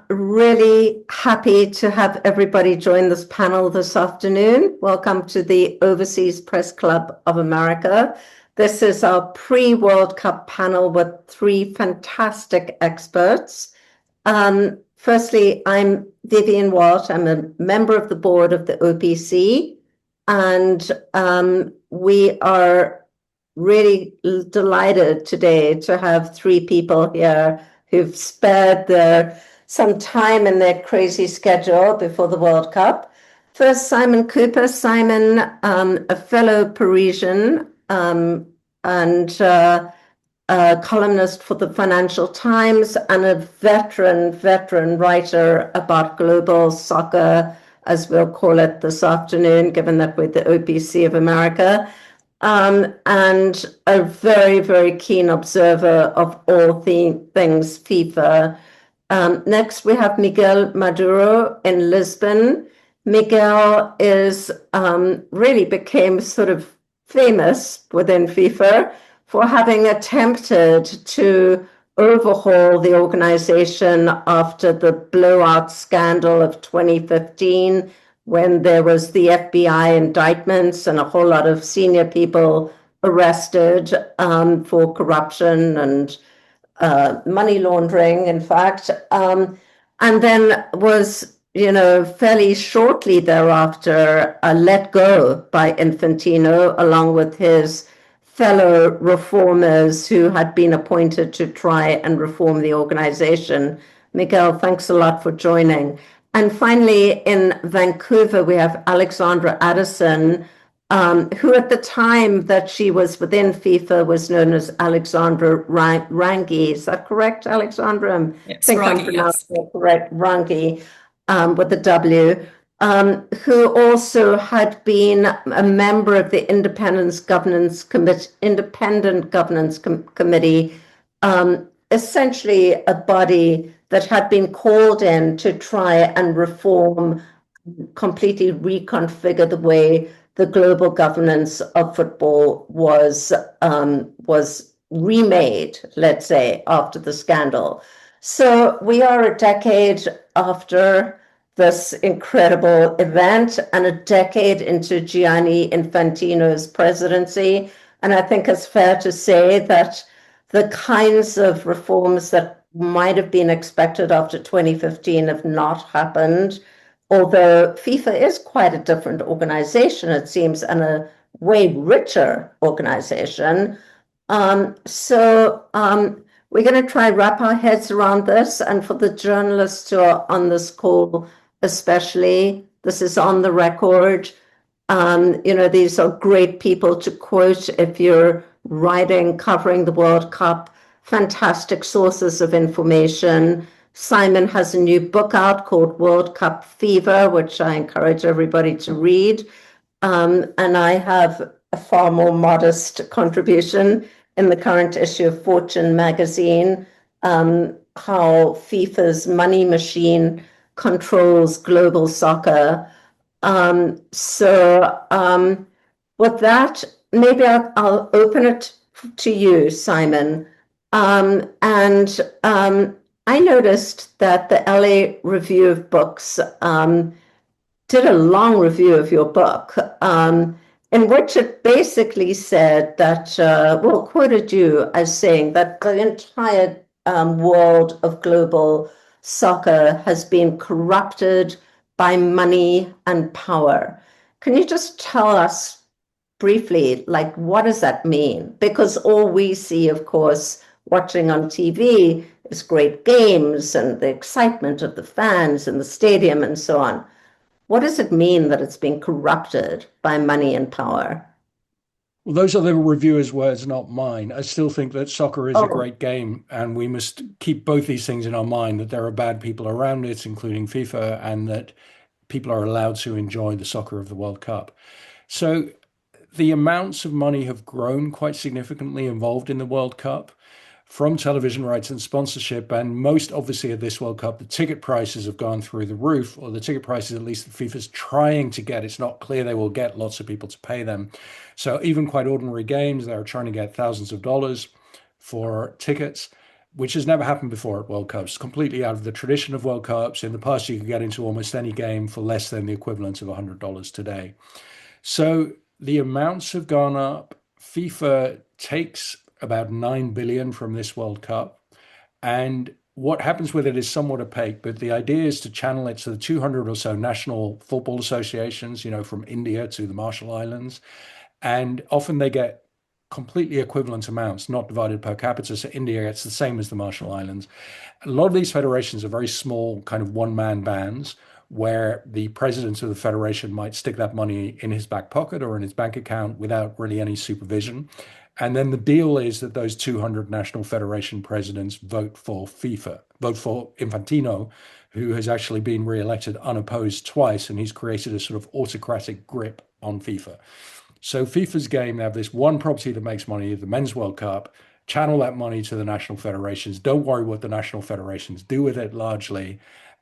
Really happy to have everybody join this panel this afternoon. Welcome to the Overseas Press Club of America. This is our pre-World Cup panel with three fantastic experts. Firstly, I'm Vivian Watt. I'm a member of the board of the OPC, and we are really delighted today to have three people here who've spared some time in their crazy schedule before the World Cup. First, Simon Cooper. Simon, a fellow Parisian and a columnist for the Financial Times and a veteran writer about global soccer, as we'll call it this afternoon, given that we're the OPC of America, and a very keen observer of all things FIFA. Next, we have Miguel Maduro in Lisbon. Miguel really became sort of famous within FIFA for having attempted to overhaul the organization after the blowout scandal of 2015, when there was the FBI indictments and a whole lot of senior people arrested for corruption and money laundering, in fact, and then was, fairly shortly thereafter let go by Infantino, along with his fellow reformers who had been appointed to try and reform the organization. Miguel, thanks a lot for joining. And finally, in Vancouver, we have Alexandra Addison, who at the time that she was within FIFA was known as Alexandra Rangi. Is that correct, Alexandra? Yes, I think I'm Rangi, pronouncing yes. it correct, Rangi, with a W, who also had been a member of the Independent Governance Committee, essentially a body that had been called in to try and reform, completely reconfigure the way the global governance of football was remade, let's say, after the scandal. So we are a decade after this incredible event and a decade into Gianni Infantino's presidency. And I think it's fair to say that the kinds of reforms that might have been expected after 2015 have not happened, although FIFA is quite a different organization, it seems, and a way richer organization. We're going to try wrap our heads around this. And for the journalists who are on this call, especially, this is on the record. These are great people to quote if you're writing, covering the World Cup, fantastic sources of information. Simon has a new book out called World Cup Fever, which I encourage everybody to read. And I have a far more modest contribution in the current issue of Fortune magazine, how FIFA's money machine controls global soccer. With that, maybe I'll open it to you, Simon. I noticed that the LA Review of Books did a long review of your book, in which it basically said that, quoted you as saying that the entire world of global soccer has been corrupted by money and power. Can you just tell us briefly, like, what does that mean? Because all we see, of course, watching on TV is great games and the excitement of the fans in the stadium and so on. What does it mean that it's been corrupted by money and power? Well, those are the reviewers' words, not mine. I still think that soccer is a Oh, great game, and we must keep both these things in our mind, that there are bad people around it, including FIFA, and that people are allowed to enjoy the soccer of the World Cup. So the amounts of money have grown quite significantly involved in the World Cup, from television rights and sponsorship. And most obviously at this World Cup, the ticket prices have gone through the roof, or the ticket prices, at least, that FIFA's trying to get. It's not clear they will get lots of people to pay them. So even quite ordinary games, they're trying to get thousands of dollars for tickets. which has never happened before at World Cups. Completely out of the tradition of World Cups. In the past, you could get into almost any game for less than the equivalent of $100 today. So the amounts have gone up. FIFA takes about 9 billion from this World Cup. And what happens with it is somewhat opaque, but the idea is to channel it to the 200 or so national football associations, from India to the Marshall Islands. And often they get completely equivalent amounts, not divided per capita. So India gets the same as the Marshall Islands. A lot of these federations are very small, kind of one-man bands, where the president of the federation might stick that money in his back pocket or in his bank account without really any supervision. And then the deal is that those 200 national federation presidents vote for FIFA, vote for Infantino, who has actually been re-elected unopposed twice, and he's created a sort of autocratic grip on FIFA. So FIFA's game, they have this one property that makes money, the Men's World Cup, channel that money to the national federations. Don't worry what the national federations do with it largely.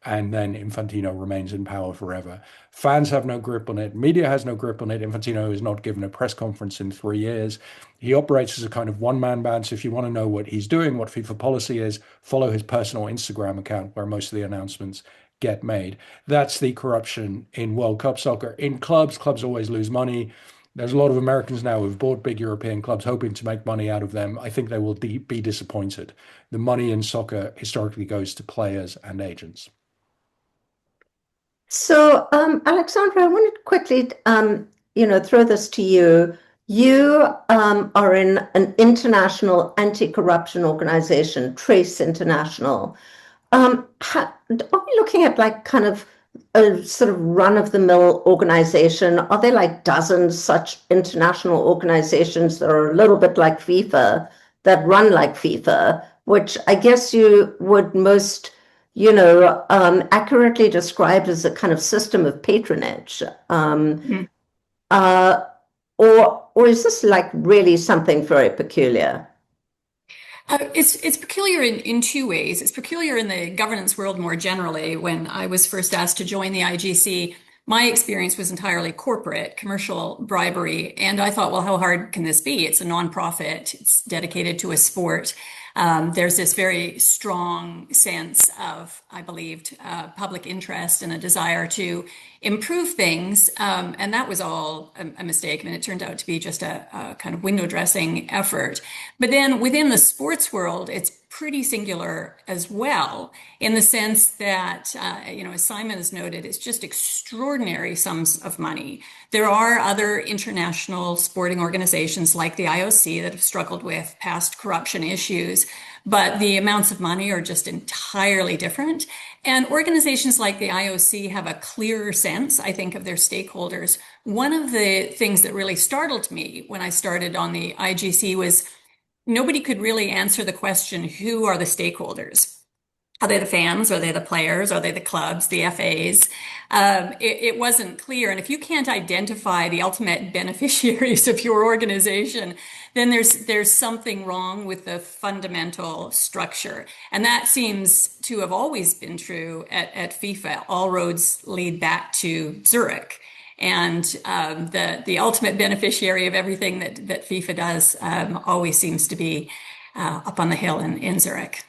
And then Infantino remains in power forever. Fans have no grip on it. Media has no grip on it. Infantino has not given a press conference in 3 years. He operates as a kind of one-man band. So if you want to know what he's doing, what FIFA policy is, follow his personal Instagram account where most of the announcements get made. That's the corruption in World Cup soccer. In clubs always lose money. There's a lot of Americans now who've bought big European clubs hoping to make money out of them. I think they will be disappointed. The money in soccer historically goes to players and agents. So, Alexandra, I wanted to quickly, throw this to you. You are in an international anti-corruption organization, Trace International. Are we looking at like kind of a sort of run-of-the-mill organization? Are there like dozens such international organizations that are a little bit like FIFA, that run like FIFA, which I guess you would most accurately described as a kind of system of patronage, uh, or is this like really something very peculiar? It's peculiar in two ways. It's peculiar in the governance world more generally. When I was first asked to join the IGC, my experience was entirely corporate, commercial bribery. And I thought, well, how hard can this be? It's a nonprofit. It's dedicated to a sport. There's this very strong sense of, I believed, public interest and a desire to improve things. And that was all a mistake. I mean, it turned out to be just a kind of window dressing effort. But then within the sports world, it's pretty singular as well, in the sense that, as Simon has noted, it's just extraordinary sums of money. There are other international sporting organizations like the IOC that have struggled with past corruption issues, but the amounts of money are just entirely different. And organizations like the IOC have a clearer sense, I think, of their stakeholders. One of the things that really startled me when I started on the IGC was nobody could really answer the question, who are the stakeholders? Are they the fans? Are they the players? Are they the clubs, the FAs? It wasn't clear. And if you can't identify the ultimate beneficiaries of your organization, then there's something wrong with the fundamental structure. And that seems to have always been true at FIFA. All roads lead back to Zurich. And the ultimate beneficiary of everything that FIFA does always seems to be up on the hill in Zurich.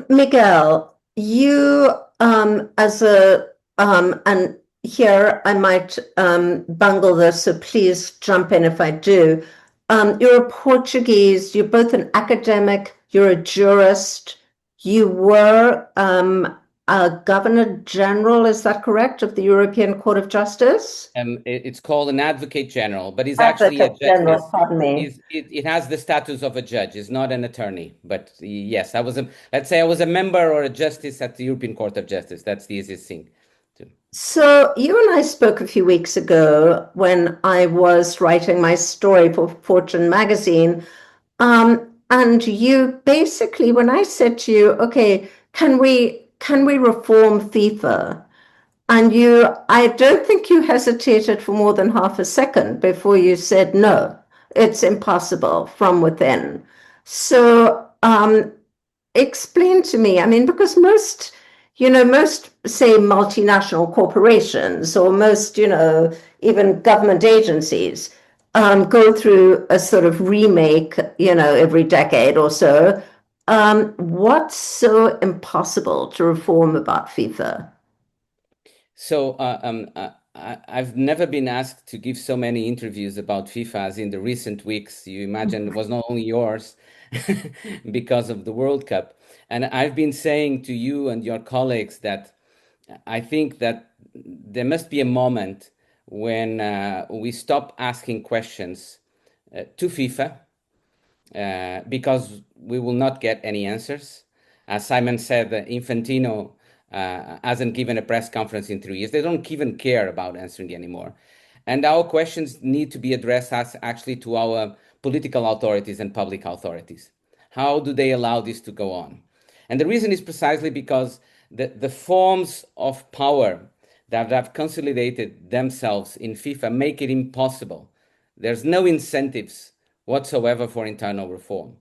Miguel, you and here I might bungle this, so please jump in if I do. You're a Portuguese, you're both an academic, you're a jurist, you were a Governor General, is that correct, of the European Court of Justice? It's called an advocate general, but he's actually a Advocate judge. General, pardon me. It has the status of a judge. He's not an attorney, but yes, let's say I was a member or a justice at the European Court of Justice. That's the easiest thing. So you and I spoke a few weeks ago when I was writing my story for Fortune magazine. And you basically, when I said to you, okay, can we reform FIFA? And I don't think you hesitated for more than half a second before you said, no, it's impossible from within. So explain to me, I mean, because most say multinational corporations or most, even government agencies go through a sort of remake, every decade or so. What's so impossible to reform about FIFA? So I've never been asked to give so many interviews about FIFA as in the recent weeks. You imagine it was not only yours because of the World Cup. And I've been saying to you and your colleagues that I think that there must be a moment when we stop asking questions to FIFA because we will not get any answers. As Simon said, Infantino hasn't given a press conference in 3 years. They don't even care about answering anymore. And our questions need to be addressed as actually to our political authorities and public authorities. How do they allow this to go on? And the reason is precisely because the forms of power that have consolidated themselves in FIFA make it impossible. There's no incentives whatsoever for internal reform.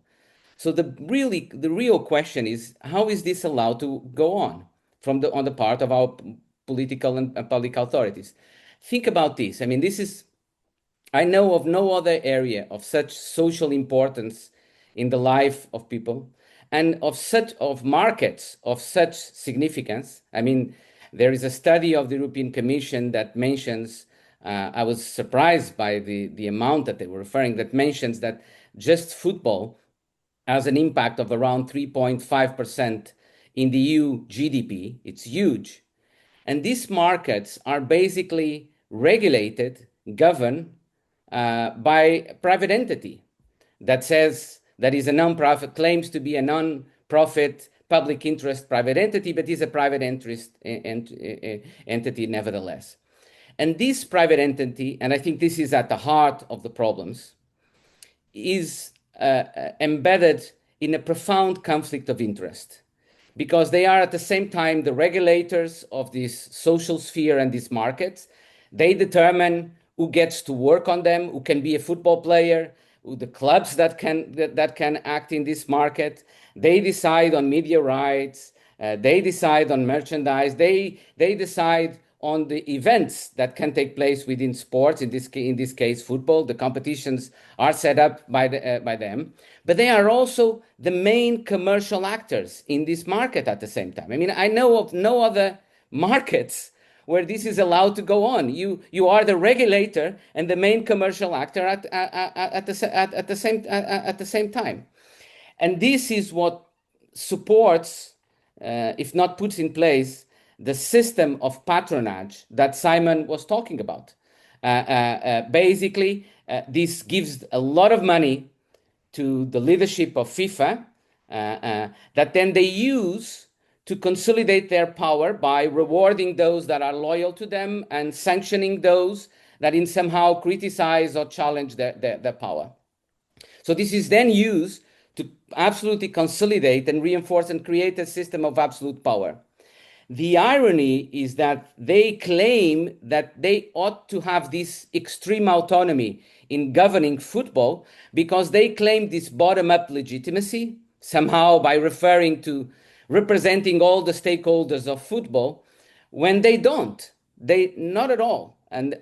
So the real question is, how is this allowed to go on on the part of our political and public authorities? Think about this. I mean, I know of no other area of such social importance in the life of people and of markets of such significance. I mean, there is a study of the European Commission that mentions, I was surprised by the amount that they were referring, that mentions that just football has an impact of around 3.5% in the EU GDP. It's huge. And these markets are basically regulated, governed by a private entity that is a non-profit, claims to be a non-profit public interest private entity, but is a private interest entity nevertheless. And this private entity, and I think this is at the heart of the problems, is embedded in a profound conflict of interest, because they are at the same time the regulators of this social sphere and these markets. They determine who gets to work on them, who can be a football player, who the clubs that can act in this market. They decide on media rights. They decide on merchandise. They decide on the events that can take place within sports. In this case, football. The competitions are set up by them, but they are also the main commercial actors in this market at the same time. I mean, I know of no other markets where this is allowed to go on. You are the regulator and the main commercial actor at the same time, and this is what supports, if not puts in place, the system of patronage that Simon was talking about. Basically, this gives a lot of money to the leadership of FIFA that then they use to consolidate their power by rewarding those that are loyal to them and sanctioning those that in somehow criticize or challenge their power. So this is then used to absolutely consolidate and reinforce and create a system of absolute power. The irony is that they claim that they ought to have this extreme autonomy in governing football because they claim this bottom-up legitimacy, somehow by referring to representing all the stakeholders of football, when they don't. They not at all. And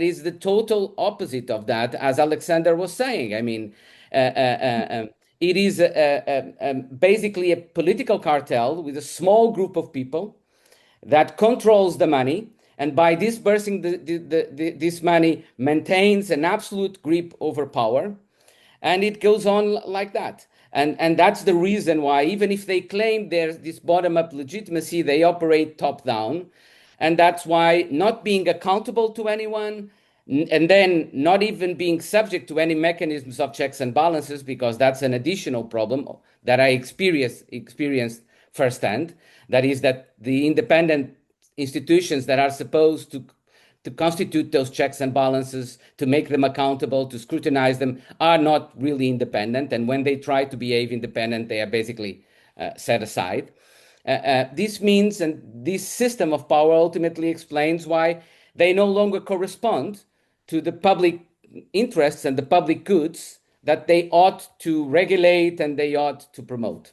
is the total opposite of that, as Alexander was saying. I mean, it is basically a political cartel with a small group of people that controls the money, and by disbursing this money maintains an absolute grip over power, and it goes on like that. And that's the reason why, even if they claim there's this bottom-up legitimacy, they operate top-down. And that's why not being accountable to anyone, and then not even being subject to any mechanisms of checks and balances, because that's an additional problem that I experienced firsthand. That is that the independent institutions that are supposed to constitute those checks and balances, to make them accountable, to scrutinize them, are not really independent. And when they try to behave independent, they are basically set aside. This means, and this system of power ultimately explains why they no longer correspond to the public interests and the public goods that they ought to regulate and they ought to promote.